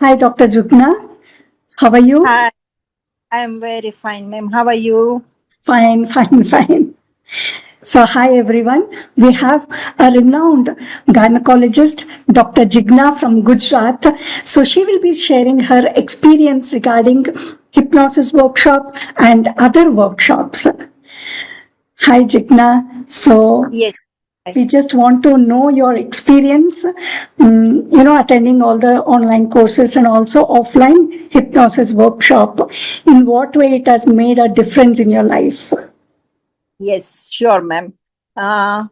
Hi, Dr. Jugna. How are you? Hi, I'm very fine, ma'am. How are you? Fine, fine, fine. So, hi everyone. We have a renowned gynecologist, Dr. Jigna from Gujarat. So, she will be sharing her experience regarding hypnosis workshop and other workshops. Hi, Jigna. So, Yes. Hi. we just want to know your experience, attending all the online courses and also offline hypnosis workshop. In what way it has made a difference in your life? Yes, sure, ma'am.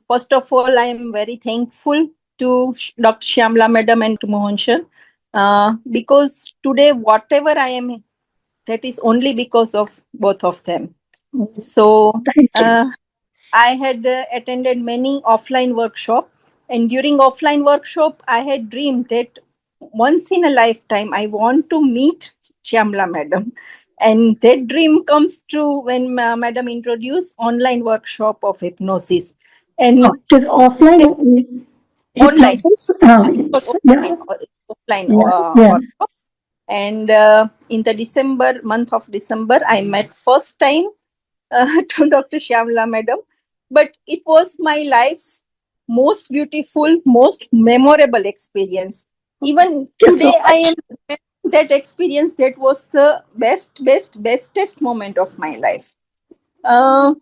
First of all, I am very thankful to Dr. Shamala madam and to Mohan sir, because today whatever I am, that is only because of both of them. So Thank you. I had attended many offline workshop, and during offline workshop, I had dreamed that once in a lifetime I want to meet Shamla madam, and that dream comes true when madam introduced online workshop of hypnosis. Oh, And it is offline online, hypnosis. it was Yes, yeah, offline yeah, yeah. workshop. And in the month of December, I met first time to Dr. Shamla madam, but it was my life's most beautiful, most memorable experience. Even Thank you so today, I much. am remembering that experience. That was the bestest moment of my life. Uh,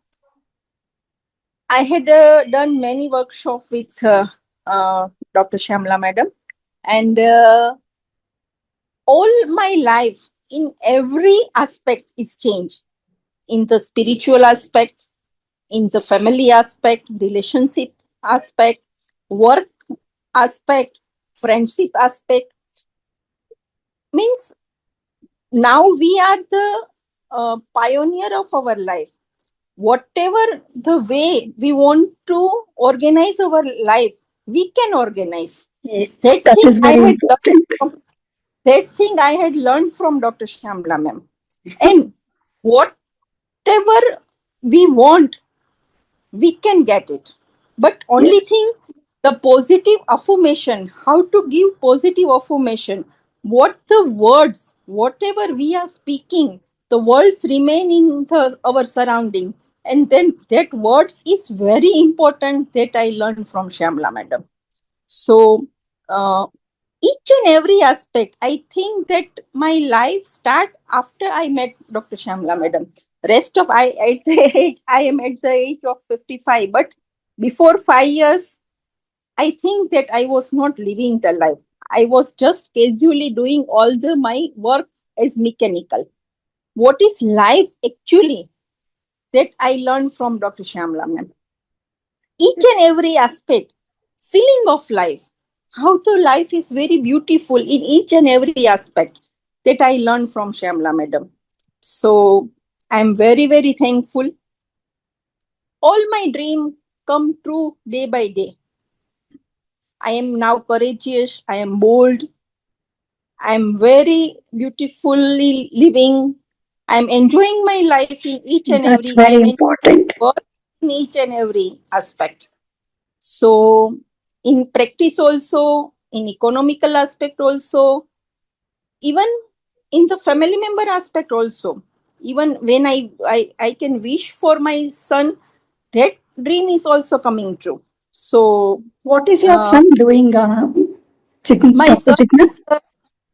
I had done many workshops with Dr. Shamla madam, and all my life in every aspect is changed, in the spiritual aspect, in the family aspect, relationship aspect, work aspect, friendship aspect. Means now we are the pioneer of our life. Whatever the way we want to organize our life, we can organize. Yes, That that thing is I very had important. learned from, that thing I had learned from Dr. Shamla ma'am. And whatever we want, we can get it. But only thing, Yes, the positive affirmation, how to give positive affirmation, what the words, whatever we are speaking, the words remain in our surrounding. And then that words is very important that I learned from Shamla madam. So uh, each and every aspect, I think that my life start after I met Dr. Shamla madam. Rest of I at the age, I am at the age of 55, but before 5 years, I think that I was not living the life. I was just casually doing all the my work as mechanical. What is life actually? That I learned from Dr. Shamla ma'am. Each and every aspect, feeling of life, how the life is very beautiful in each and every aspect, that I learned from Shamla madam. So I'm very very thankful. All my dream come true day by day. I am now courageous, I am bold, I am very beautifully living, I am enjoying my life in each and that's every, I very am important. enjoying in each and every aspect. So in practice also, in economical aspect also, even in the family member aspect also, even when I can wish for my son, that dream is also coming true. So What is your uh, son doing, my Dr. son Jigna? is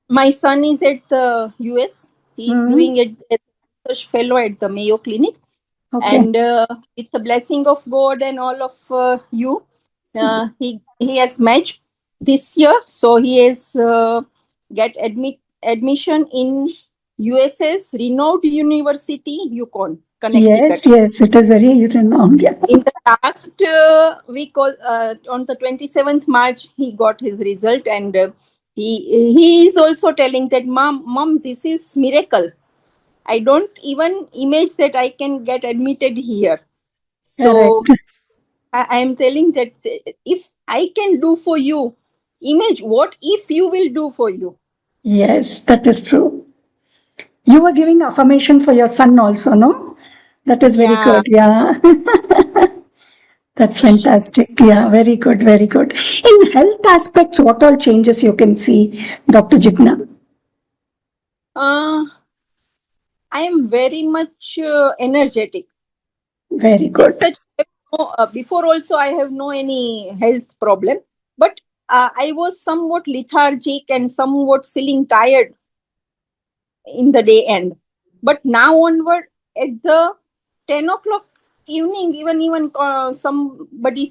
my son is at the US. He is Hmm. doing it as a research fellow at the Mayo Clinic, Okay. and with the blessing of God and all of you, he has matched this year, so he has get admission in USS renowned university Yukon, Yes, Connecticut. yes, it is very renowned. Yeah. In the last week, on the 27th March, he got his result, and he is also telling that, mom, this is miracle. I don't even image that I can get admitted here. So Correct. I am telling that if I can do for you, image what if you will do for you. Yes, that is true. You were giving affirmation for your son also, no? That is very Yeah, good. Yeah. That's fantastic. Yeah, very good, very good. In health aspects, what all changes you can see, Dr. Jigna? Uh, I am very much energetic. Very As good. such, before also I have no any health problem, but I was somewhat lethargic and somewhat feeling tired in the day end. But now onward, at the 10 o'clock evening, even somebody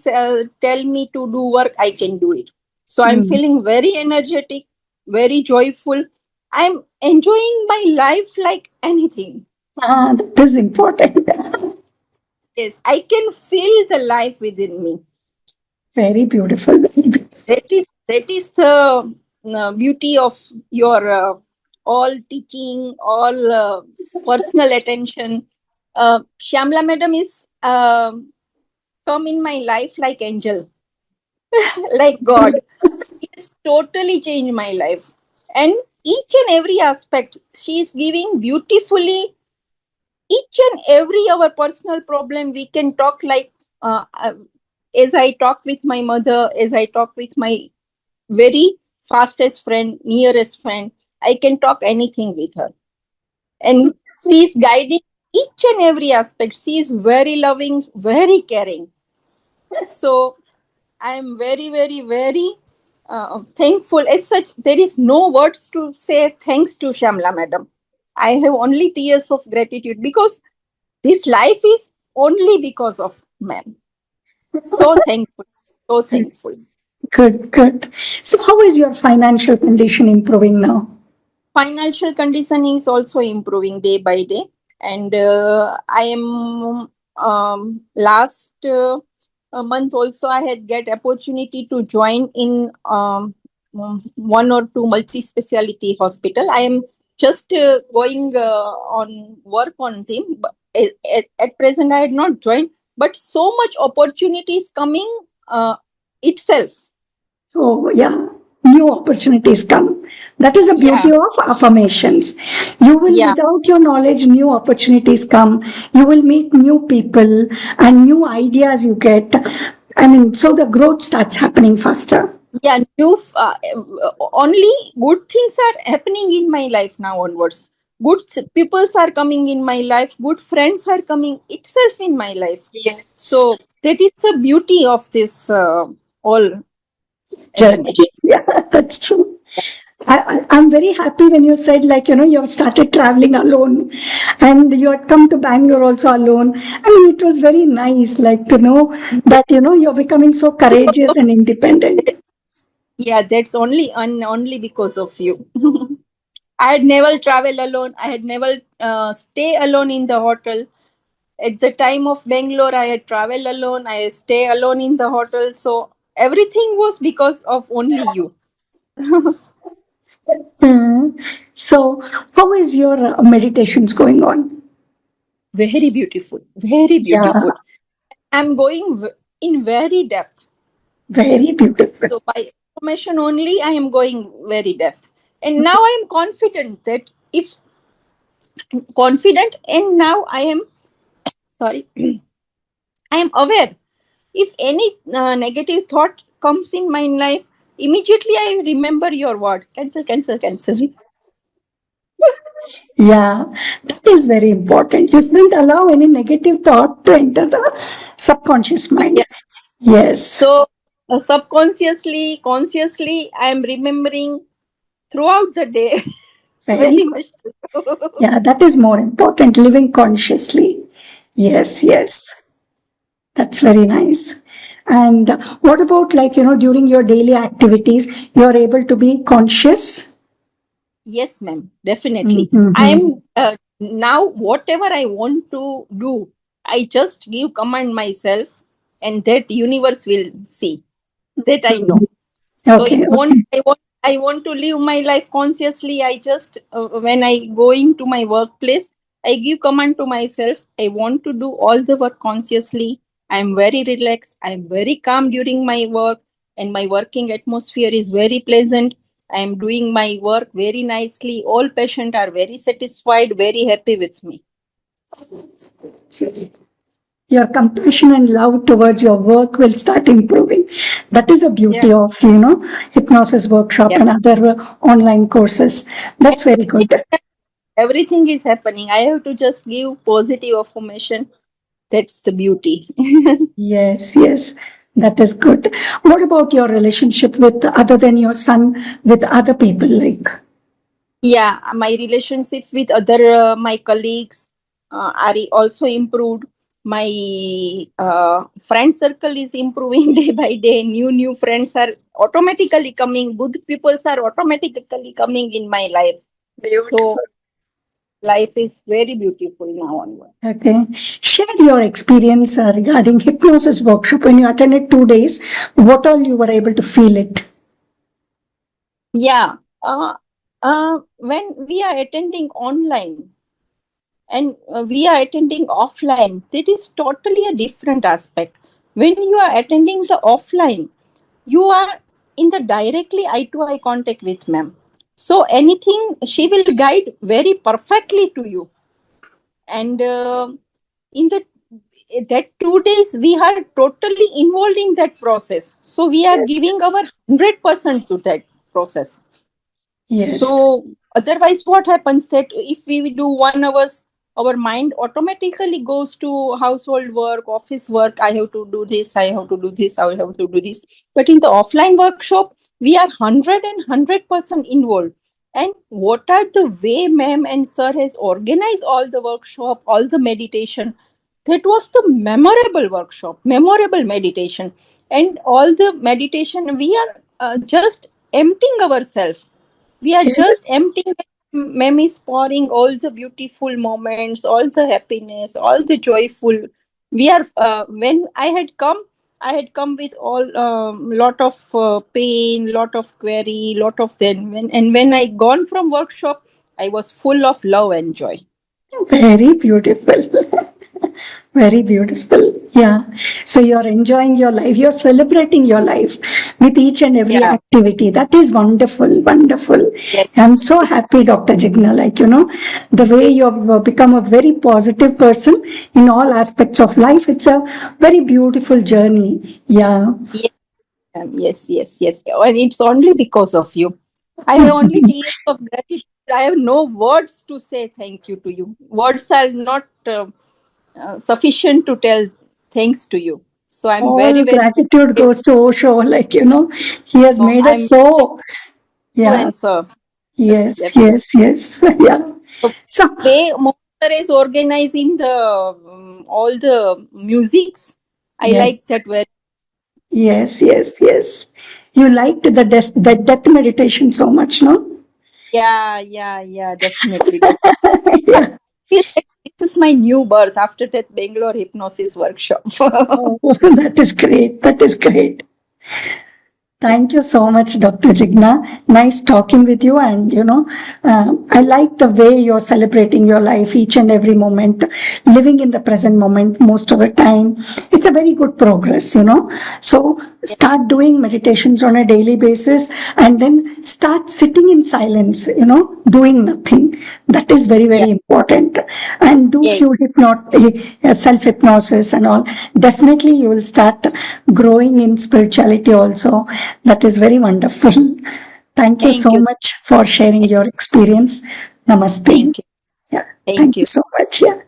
tell me to do work, I can do it. So I'm Mm. feeling very energetic, very joyful. I'm enjoying my life like anything. That is important. Yes, I can feel the life within me. Very beautiful. Very beautiful. That is the beauty of your all teaching, all personal attention. Shamla madam is come in my life like angel, like God. He has totally changed my life, and each and every aspect she is giving beautifully. Each and every our personal problem we can talk like as I talk with my mother, as I talk with my very fastest friend, nearest friend. I can talk anything with her. And she is guiding each and every aspect. She is very loving, very caring. So I am very, very, very thankful. As such, there is no words to say thanks to Shamla madam. I have only tears of gratitude because this life is only because of ma'am. So thankful. So thankful. Good, good. So, how is your financial condition improving now? Financial condition is also improving day by day, and I am last a month also I had get opportunity to join in one or two multi speciality hospital. I am just going on work on them, but at present I had not joined, but so much opportunities coming itself. Oh, yeah. New opportunities come. That is the beauty Yeah, of affirmations. You will, yeah. without your knowledge, new opportunities come. You will meet new people and new ideas you get. I mean, so the growth starts happening faster. Yeah, only good things are happening in my life now onwards. Peoples are coming in my life, good friends are coming itself in my life. Yes. So that is the beauty of this all Journey. affirmation. Yeah, that's true. I'm very happy when you said, like, you have started traveling alone and you had come to Bangalore also alone. I mean, it was very nice, like, to know that, you're becoming so courageous and independent. Yeah, that's only because of you. I had never travel alone. I had never stay alone in the hotel. At the time of Bangalore, I had travel alone. I stay alone in the hotel. So everything was because of only you. Hmm. So, how is your meditations going on? Very beautiful. Very Yeah, beautiful. I'm going in very depth. very beautiful. So by information only, I am going very depth. And now I am confident that if confident, and now I am sorry, I am aware. If any negative thought comes in my life, immediately I remember your word. Cancel, cancel, cancel. Yeah, that is very important. You shouldn't allow any negative thought to enter the subconscious mind. Yeah. Yes, So subconsciously, consciously, I am remembering throughout the day. very Very good. much. Yeah, that is more important, living consciously. Yes, yes, that's very nice. And what about, like, during your daily activities, you're able to be conscious? Yes, ma'am. Definitely. I Mm-hmm. am now whatever I want to do, I just give command myself, and that universe will see. That I know. So Okay, if want okay. I want to live my life consciously, I just when I go into my workplace, I give command to myself. I want to do all the work consciously. I am very relaxed. I am very calm during my work, and my working atmosphere is very pleasant. I am doing my work very nicely. All patients are very satisfied, very happy with me. Your compassion and love towards your work will start improving. That is the Yeah, beauty of, hypnosis workshop yeah. and other online courses. That's very good. Everything is happening. I have to just give positive affirmation. That's the beauty. Yes, yes, that is good. What about your relationship with other than your son, with other people? Like, Yeah, my relationship with other my colleagues are also improved. My friend circle is improving day by day. New friends are automatically coming. Good people are automatically coming in my life. So beautiful. life is very beautiful now onward. Okay, share your experience regarding hypnosis workshop when you attended 2 days. What all you were able to feel it? Yeah. When we are attending online and we are attending offline, that is totally a different aspect. When you are attending the offline, you are in the directly eye to eye contact with ma'am. So anything she will guide very perfectly to you. And in the that 2 days we are totally involved in that process. So we are Yes, giving our 100% to that process. yes, So otherwise, what happens that if we do 1 hours, our mind automatically goes to household work, office work. I have to do this. I have to do this. I have to do this. But in the offline workshop, we are 100% involved. And what are the way ma'am and sir has organized all the workshop, all the meditation? That was the memorable workshop, memorable meditation, and all the meditation. We are just emptying ourselves, we are just yes. emptying. Mem is pouring all the beautiful moments, all the happiness, all the joyful. We are when I had come with all lot of pain, lot of query, lot of then when I gone from workshop, I was full of love and joy. Very beautiful. Very beautiful. Yeah. So you're enjoying your life. You're celebrating your life with each and every Yeah. activity. That is wonderful. Wonderful. Yes. I'm so happy, Dr. Jigna. Like, the way you've become a very positive person in all aspects of life. It's a very beautiful journey. Yeah. Yes. Yes. And it's only because of you. I have only tears of gratitude. I have no words to say thank you to you. Words are not sufficient to tell thanks to you. So I'm very, All very gratitude grateful. goes to Osho. Like, he has made us I'm so. Yeah. influencer. Yes, Definitely. yes, yes. Yeah. The So, way Monster is organizing the all the musics, I like yes. that very. Yes, yes, yes. You liked the death meditation so much, no? Yeah. Definitely. I Yeah. feel like this is my new birth after that Bangalore hypnosis workshop. Oh, that is great. That is great. Thank you so much, Dr. Jigna. Nice talking with you. And, I like the way you're celebrating your life each and every moment, living in the present moment most of the time. It's a very good progress. So start doing meditations on a daily basis and then start sitting in silence, doing nothing. That is very, Yeah, very important. And do yeah. few self hypnosis and all. Definitely you will start growing in spirituality also. That is very wonderful. Thank you Thank so you. much for sharing your experience. Namaste. Thank you. Yeah, Thank thank you you. so much. Yeah.